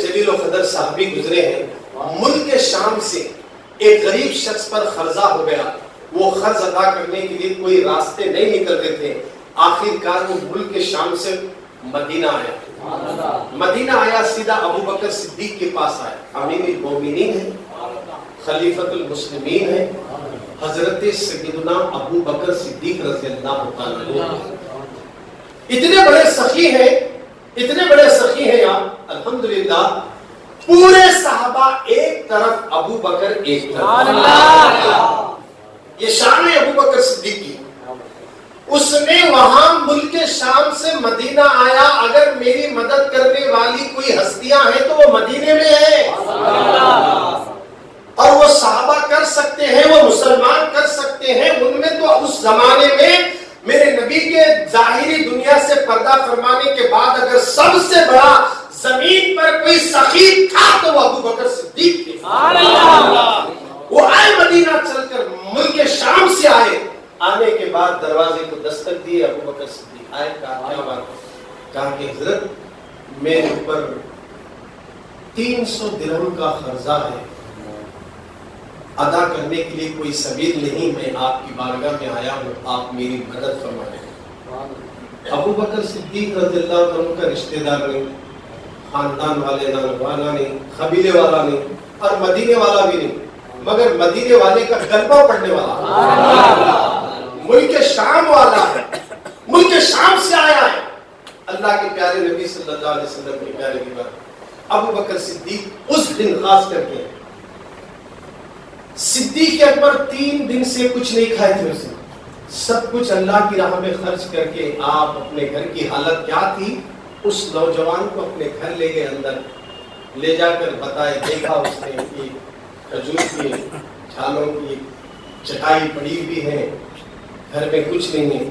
جلیل و قدر صحابی گزرے ہیں، ملک شام سے ایک غریب شخص پر قرضہ ہو گیا، وہ قرض ادا کرنے کے لیے کوئی راستے نہیں نکلتے تھے، آخر کار وہ ملک شام سے مدینہ آیا، مدینہ آیا سیدھا ابو بکر صدیق کے پاس آیا، امین المومنین ہے، خلیفۃ المسلمین ہے، حضرت سیدنا ابو بکر صدیق رضی اللہ تعالیٰ عنہ، اتنے بڑے سخی ہیں، اتنے بڑے سخی ہیں آپ، الحمدللہ پورے صحابہ ایک طرف، ابو بکر ایک طرف، یہ شان ہے ابو بکر صدیق کی، اس نے وہاں ملک شام سے مدینہ آیا، اگر میری مدد کرنے والی کوئی ہستیاں ہیں تو وہ مدینے میں ہیں، اور وہ صحابہ کر سکتے ہیں، وہ مسلمان کر سکتے ہیں، ان میں تو اس زمانے میں میرے نبی کے ظاہری دنیا سے پردہ فرمانے کے بعد اگر سب سے بڑا زمین پر کوئی سخی تھا تو وہ ابو بکر صدیق تھے، وہ آئے مدینہ چل کر، ملک شام سے آئے، آنے کے بعد دروازے کو دستک دیے، ابو بکر صدیق آئے، کہا کیا بات ہے؟ کہا کہ حضرت میرے اوپر 300 درہم کا قرضہ ہے، ادا کرنے کے لیے کوئی سبیل نہیں، میں آپ کی بارگاہ میں آیا ہوں، آپ میری مدد فرمائیں۔ ابو بکر صدیق رضی اللہ عنہ کا رشتہ دار نہیں، خاندان والے نانوانا نہیں، قبیلے والا نہیں، اور مدینے والا بھی نہیں، مگر مدینے والے کا کلمہ پڑھنے والا، ملک شام والا ہے، ملک شام سے آیا ہے، اللہ کے پیارے نبی صلی اللہ علیہ وسلم کے پیارے کی بات۔ ابو بکر صدیق اس دن خاص کر کے، صدیق اکبر 3 دن سے کچھ نہیں کھائے تھے، اسے سب کچھ اللہ کی راہ میں خرچ کر کے، آپ اپنے گھر کی حالت کیا تھی، اس نوجوان کو اپنے گھر لے گئے، اندر لے جا کر بتائے، دیکھا اس نے کہ کھجور کی چھالوں کی چٹائی پڑی ہوئی ہے، گھر میں کچھ نہیں ہے،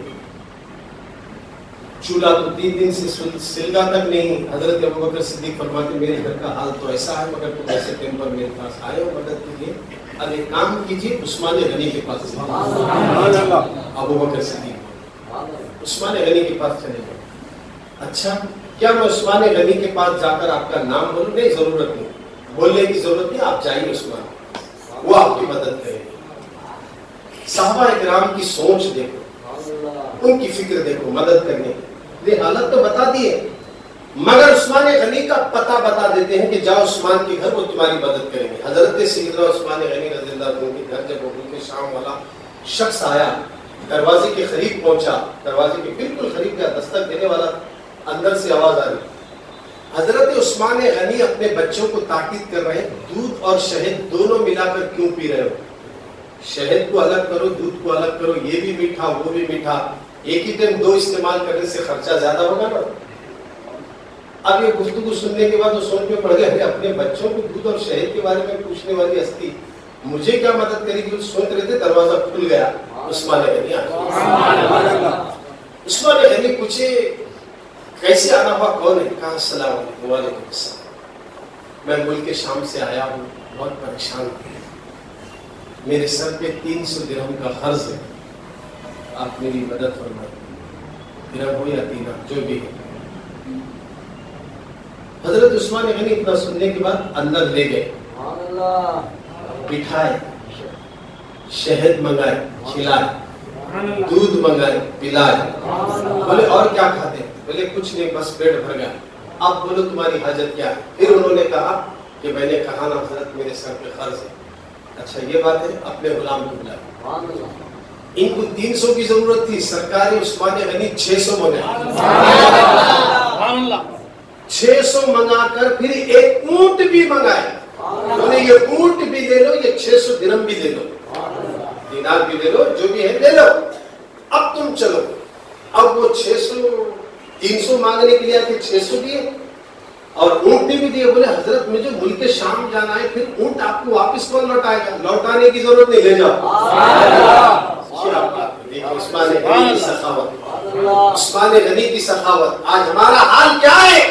چولہا تو 3 دن سے سلگا تک نہیں۔ حضرت ابو بکر صدیق فرماتے میرے گھر کا حال تو ایسا ہے، مگر تم ایسے ٹائم پر میرے پاس آئے ہو مدد کے لیے، اب ایک کام کیجیے، عثمان غنی کے پاس، ابو بکر صدیق عثمان غنی کے پاس چلے گئے۔ اچھا کیا میں عثمان غنی کے پاس جا کر آپ کا نام بولوں؟ نہیں، ضرورت نہیں، بولنے کی ضرورت نہیں، آپ جائیے، عثمان وہ آپ کی مدد کرے۔ صحابہ اکرام کی سوچ دیکھو، ان کی فکر دیکھو، مدد کرنے کی حالت تو بتا دیے، مگر عثمان غنی کا پتہ بتا دیتے ہیں کہ جاؤ عثمان کے گھر، وہ تمہاری مدد کریں گے۔ حضرت سیدنا عثمان غنی رضی اللہ عنہ کے گھر جب وہ شام والا شخص آیا، دروازے کے قریب پہنچا، دروازے کے بالکل قریب کا دستک دینے والا، اندر سے آواز آ رہی، حضرت عثمان غنی اپنے بچوں کو تاکید کر رہے ہیں، دودھ اور شہد دونوں ملا کر کیوں پی رہے ہو؟ شہد کو الگ کرو، دودھ کو الگ کرو، یہ بھی میٹھا وہ بھی میٹھا، ایک ہی ٹائم 2 استعمال کرنے سے خرچہ زیادہ ہوگا نا۔ اب یہ گفتگو سننے کے بعد وہ سوچ میں پڑ گئے، اپنے بچوں کو دودھ اور شہد کے بارے میں پوچھنے والی ہستی مجھے کیا مدد کرے گی، سوچ رہے تھے، دروازہ کھل گیا، عثمان غنی عثمان غنی پوچھے کیسے آنا ہوا، کون ہے؟ کہا السلام علیکم۔ وعلیکم السلام، میں ملک شام سے آیا ہوں، بہت پریشان ہوں، میرے سر پہ 300 درہم کا قرض ہے، آپ میری مدد فرمائیں، درہم ہو یا دینار جو بھی ہے۔ حضرت عثمان غنی اتنا سننے کے بعد اندر لے گئے، بٹھائے، شہد منگائے، کھلائے، دودھ منگائے، پلائے، بولے اور کیا کھاتے ہیں؟ بولے کچھ نہیں، بس پیٹ بھر گیا، اب بولو تمہاری حاجت کیا ہے؟ پھر انہوں نے کہا کہ میں نے کہا نا حضرت میرے سر پہ قرض ہے۔ اچھا یہ بات ہے، اپنے غلام کو بلائے، ان کو 300 کی ضرورت تھی، سرکار عثمان غنی 600 منگائے، 600 منگا کر پھر ایک اونٹ بھی منگائے، انہوں نے یہ اونٹ بھی لے لو، یہ 600 درہم بھی لے لو، دینار بھی لے لو، جو بھی ہے لے لو، اب تم چلو۔ اب وہ 300 مانگنے کے لیے آتے 600 دیے اور اونٹ بھی دیے، بولے حضرت مجھے ملک شام جانا ہے، پھر اونٹ آپ کو واپس کون لوٹائے گا؟ لوٹانے کی ضرورت نہیں، لے جاؤ۔ عثمان غنی کی سخاوت، عثمان غنی کی سخاوت۔ آج ہمارا حال کیا ہے؟